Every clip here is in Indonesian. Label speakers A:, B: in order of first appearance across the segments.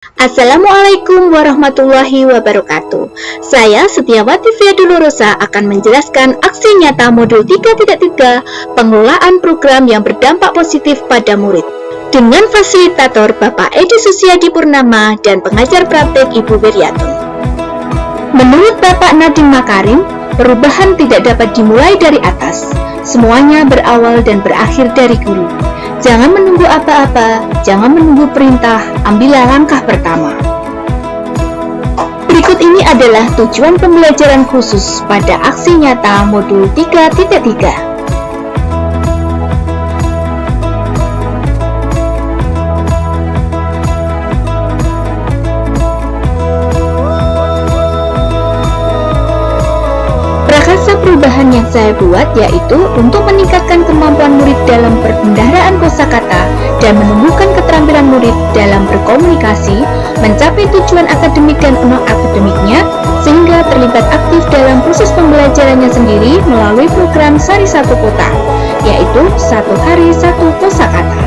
A: Assalamualaikum warahmatullahi wabarakatuh. Saya Setiawati Fiadulurosa akan menjelaskan aksi nyata modul 3.3 pengelolaan program yang berdampak positif pada murid dengan fasilitator Bapak Edi Susiadi Purnama dan pengajar praktek Ibu Wiryatun. Menurut Bapak Nadiem Makarim, perubahan tidak dapat dimulai dari atas. Semuanya berawal dan berakhir dari guru. Jangan menunggu apa-apa, jangan menunggu perintah, ambillah langkah pertama. Berikut ini adalah tujuan pembelajaran khusus pada aksi nyata modul 3.3. Prakarsa perubahan yang saya buat yaitu untuk meningkatkan kemampuan murid dalam perbendaharaan kosakata dan menumbuhkan keterampilan murid dalam berkomunikasi, mencapai tujuan akademik dan non-akademiknya, sehingga terlibat aktif dalam proses pembelajarannya sendiri melalui program Sari Satu Kota, yaitu 1 hari 1 kosakata.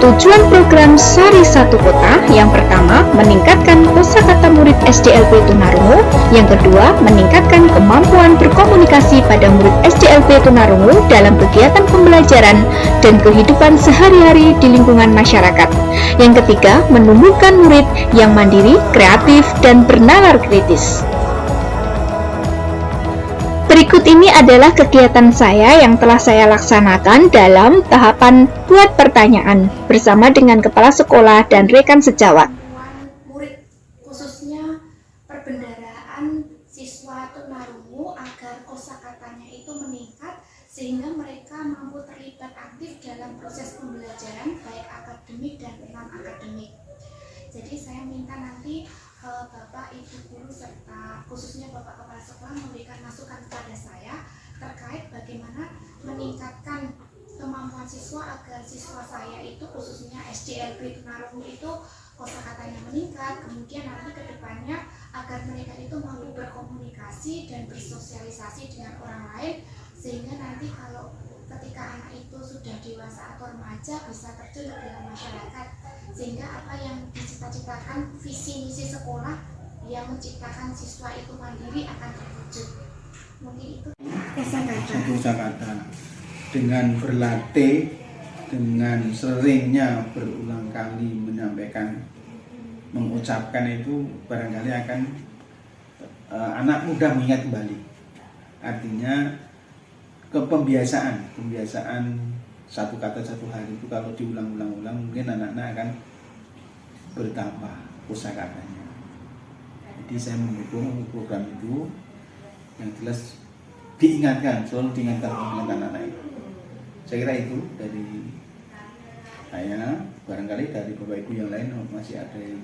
A: Tujuan program Sari Satu Kota yang pertama, meningkatkan kosakata murid SDLP Tunarungu. Yang kedua, meningkatkan kemampuan berkomunikasi pada murid SDLP Tunarungu dalam kegiatan pembelajaran dan kehidupan sehari-hari di lingkungan masyarakat. Yang ketiga, menumbuhkan murid yang mandiri, kreatif, dan bernalar kritis. Berikut ini adalah kegiatan saya yang telah saya laksanakan dalam tahapan buat pertanyaan bersama dengan kepala sekolah dan rekan sejawat.
B: Murid, khususnya perbendaharaan siswa tunarungu agar kosakatanya itu meningkat sehingga mereka mampu terlibat aktif dalam proses pembelajaran baik akademik dan non-akademik. Jadi saya minta nanti Bapak, Ibu Guru, serta khususnya Bapak Kepala Sekolah memberikan masukan kepada saya terkait bagaimana meningkatkan kemampuan siswa agar siswa saya itu khususnya SDLP Tunarungu itu kosakatanya meningkat, kemudian nanti ke depannya agar mereka itu mampu berkomunikasi dan bersosialisasi dengan orang lain sehingga nanti kalau ketika anak itu sudah dewasa atau remaja bisa terjun dalam masyarakat sehingga apa yang dicita-citakan visi misi sekolah yang menciptakan siswa itu mandiri akan terwujud. Mungkin itu
C: kosakata dengan berlatih, dengan seringnya berulang kali menyampaikan, mengucapkan itu barangkali akan anak mudah mengingat kembali. Artinya kebiasaan satu kata satu hari itu kalau diulang-ulang mungkin anak-anak akan bertambah kosakatanya. Jadi saya mendukung program itu yang jelas diingatkan, selalu diingatkan anak-anak itu. Saya kira itu dari saya, barangkali dari Bapak Ibu yang lain masih ada yang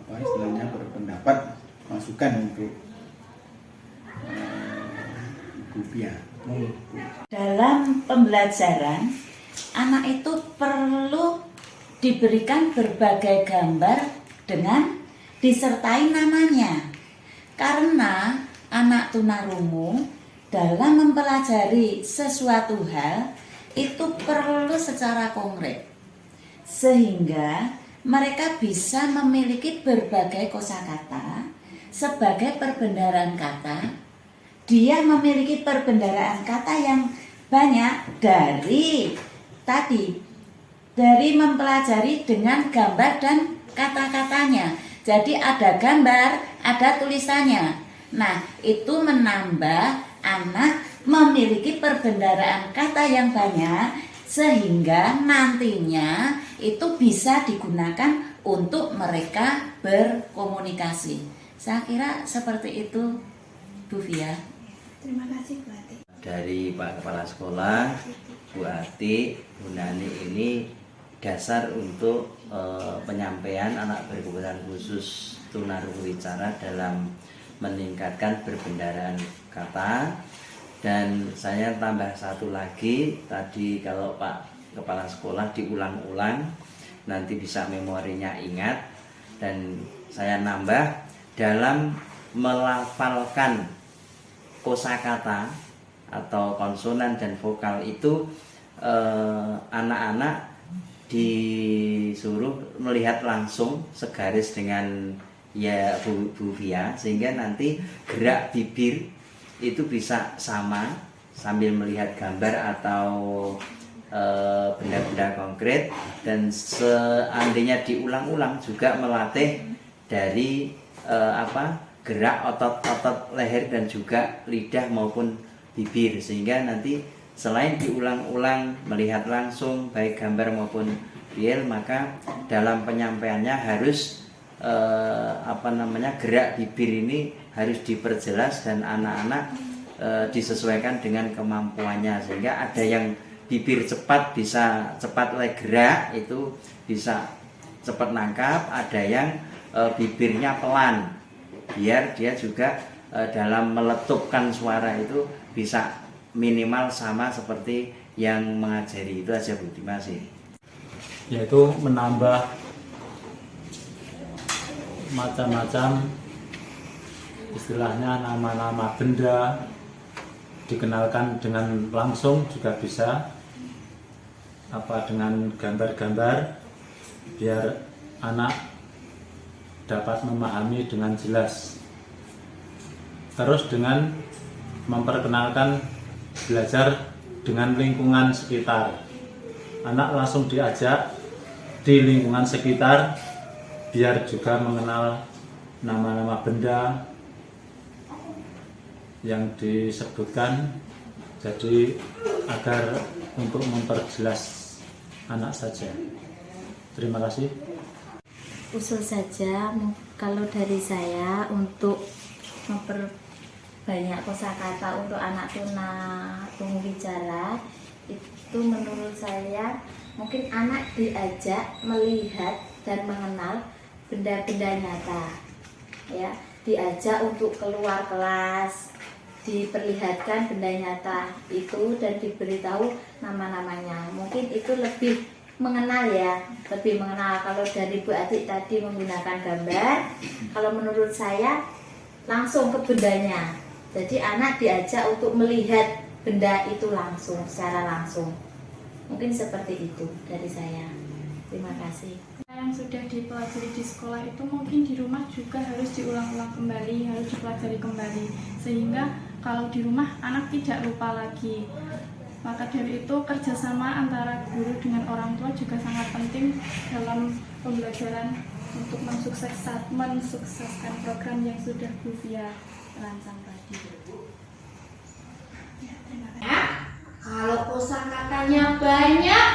C: istilahnya berpendapat, masukan untuk Ibu Pia.
D: Dalam pembelajaran, anak itu perlu diberikan berbagai gambar dengan disertai namanya. Karena anak tunarungu dalam mempelajari sesuatu hal itu perlu secara konkret. Sehingga mereka bisa memiliki berbagai kosakata sebagai perbendaharaan kata. Dia memiliki perbendaharaan kata yang banyak dari mempelajari dengan gambar dan kata-katanya. Jadi ada gambar, ada tulisannya. Nah, itu menambah anak memiliki perbendaharaan kata yang banyak sehingga nantinya itu bisa digunakan untuk mereka berkomunikasi. Saya kira seperti itu, Bu Fia.
B: Terima kasih Bu Ati.
E: Dari Pak Kepala Sekolah, Bu Ati, Bu Nani ini dasar untuk penyampaian anak berkebutuhan khusus tunarungu wicara dalam meningkatkan perbendaharaan kata. Dan saya tambah satu lagi, tadi kalau Pak Kepala Sekolah diulang-ulang nanti bisa memorinya ingat, dan saya nambah dalam melafalkan kosakata atau konsonan dan vokal itu anak-anak disuruh melihat langsung segaris dengan ya Bu Via, sehingga nanti gerak bibir itu bisa sama sambil melihat gambar atau benda-benda konkret, dan seandainya diulang-ulang juga melatih dari gerak otot-otot leher dan juga lidah maupun bibir, sehingga nanti selain diulang-ulang melihat langsung baik gambar maupun real, maka dalam penyampaiannya harus gerak bibir ini harus diperjelas dan anak-anak disesuaikan dengan kemampuannya, sehingga ada yang bibir cepat bisa cepat gerak, itu bisa cepat nangkap, ada yang bibirnya pelan biar dia juga dalam meletupkan suara itu bisa minimal sama seperti yang mengajari. Itu aja Bu, terima kasih.
F: Yaitu menambah macam-macam istilahnya nama-nama benda, dikenalkan dengan langsung juga bisa, dengan gambar-gambar biar anak dapat memahami dengan jelas. Terus dengan memperkenalkan belajar dengan lingkungan sekitar, anak langsung diajak di lingkungan sekitar biar juga mengenal nama-nama benda yang disebutkan, jadi agar untuk memperjelas anak saja. Terima kasih.
G: Usul saja kalau dari saya untuk memperbanyak kosakata untuk anak tunarungu bicara, itu menurut saya mungkin anak diajak melihat dan mengenal benda-benda nyata, ya, diajak untuk keluar kelas, diperlihatkan benda nyata itu dan diberitahu nama-namanya. Mungkin itu lebih mengenal, ya, lebih mengenal. Kalau dari Bu Atik tadi menggunakan gambar, kalau menurut saya langsung ke bendanya. Jadi anak diajak untuk melihat benda itu langsung, secara langsung. Mungkin seperti itu dari saya. Terima kasih.
B: Yang sudah dipelajari di sekolah itu mungkin di rumah juga harus diulang-ulang kembali, harus dipelajari kembali, sehingga kalau di rumah anak tidak lupa lagi. Maka dari itu kerjasama antara guru dengan orang tua juga sangat penting dalam pembelajaran untuk mensukseskan program yang sudah Bu Via rancang tadi.
H: Kalau kosakatanya banyak,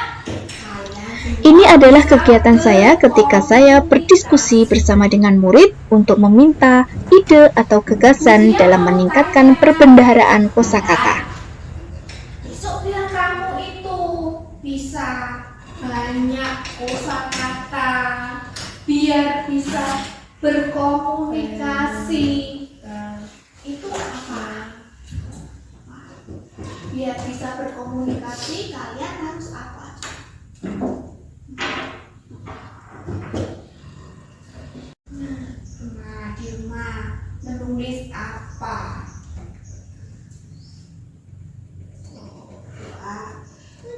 A: Ini adalah kegiatan saya ketika saya berdiskusi bersama dengan murid untuk meminta ide atau gagasan dalam meningkatkan perbendaharaan kosakata.
H: besok biar kamu itu bisa banyak kosakata, biar bisa berkomunikasi. Itu apa? Biar bisa berkomunikasi, kalian harus apa? Nah, di rumah menulis apa?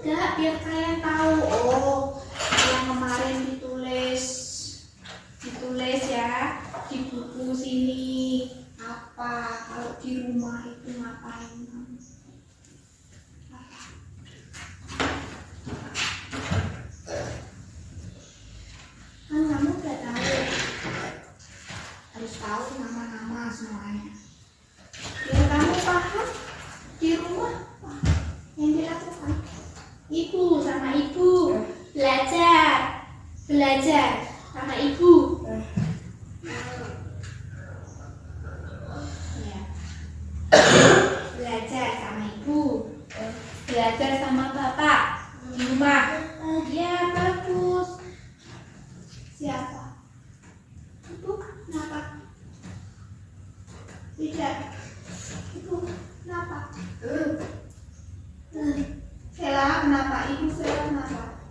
H: Enggak, biar kalian tahu. Oh, yang kemarin ditulis ya di buku sini apa? Kalau di rumah itu ngapain? Kan kamu udah tahu, harus tahu nama-nama semuanya. Biar kamu paham di rumah yang dilakukan. Ibu sama ibu belajar sama ibu. Ya. Belajar sama ibu, belajar sama bapak di rumah. Ya, bagus. Siapa? Ibu kenapa? Tidak. Ibu kenapa? Sela kenapa? Ibu Sela kenapa?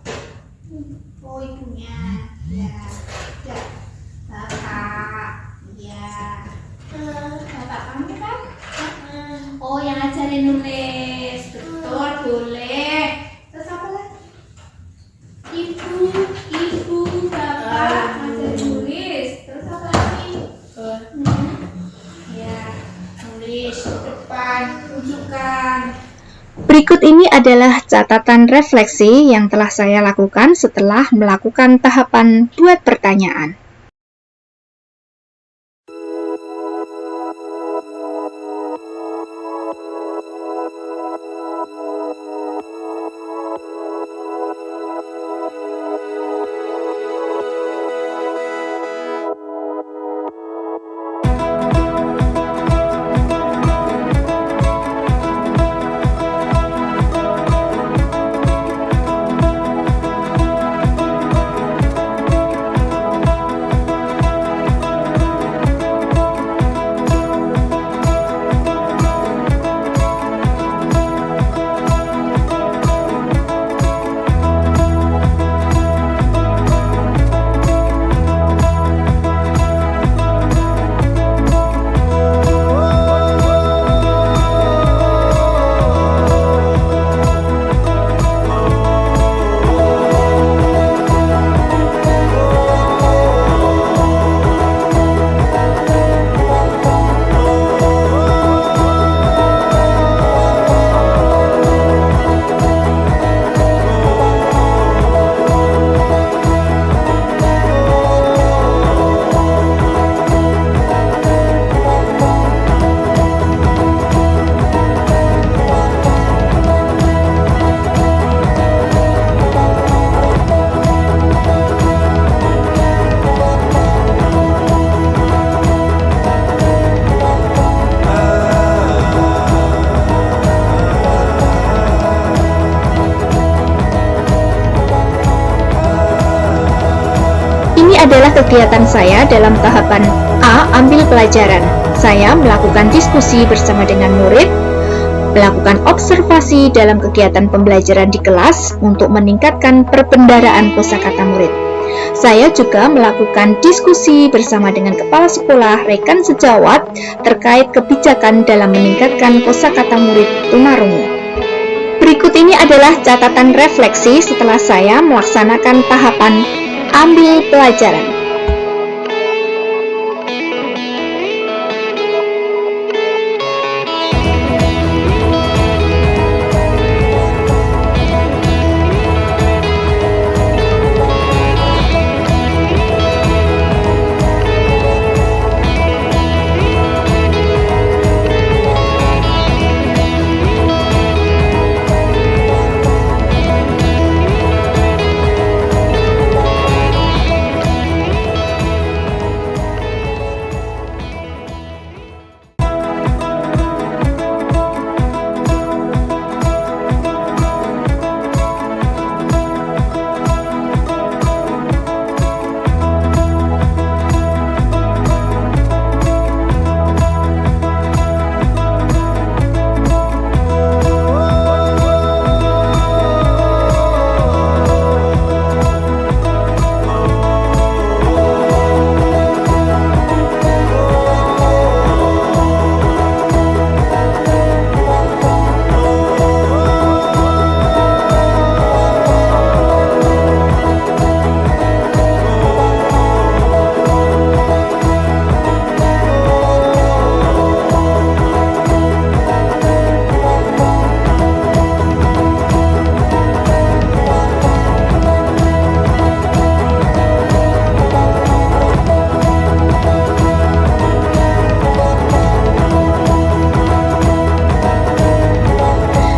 H: Oh, ibunya. Ya. Ya. Bapak. Ya. Bapak kamu kan? Oh, yang ajarin nulis. Betul, boleh. Terus apa lagi? Ibu ibu, bapak, ngajar nulis. Terus apa lagi? Ya, nulis di depan, tunjukkan.
A: Berikut ini adalah catatan refleksi yang telah saya lakukan setelah melakukan tahapan buat pertanyaan. Ini adalah kegiatan saya dalam tahapan A. Ambil pelajaran. Saya melakukan diskusi bersama dengan murid, melakukan observasi dalam kegiatan pembelajaran di kelas untuk meningkatkan perbendaharaan kosakata murid. Saya juga melakukan diskusi bersama dengan kepala sekolah, rekan sejawat terkait kebijakan dalam meningkatkan kosakata murid tunarungu. Berikut ini adalah catatan refleksi setelah saya melaksanakan tahapan ambil pelajaran.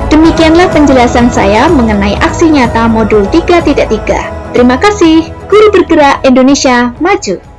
A: Demikianlah penjelasan saya mengenai aksi nyata modul 3.3. Terima kasih, Guru Bergerak Indonesia Maju!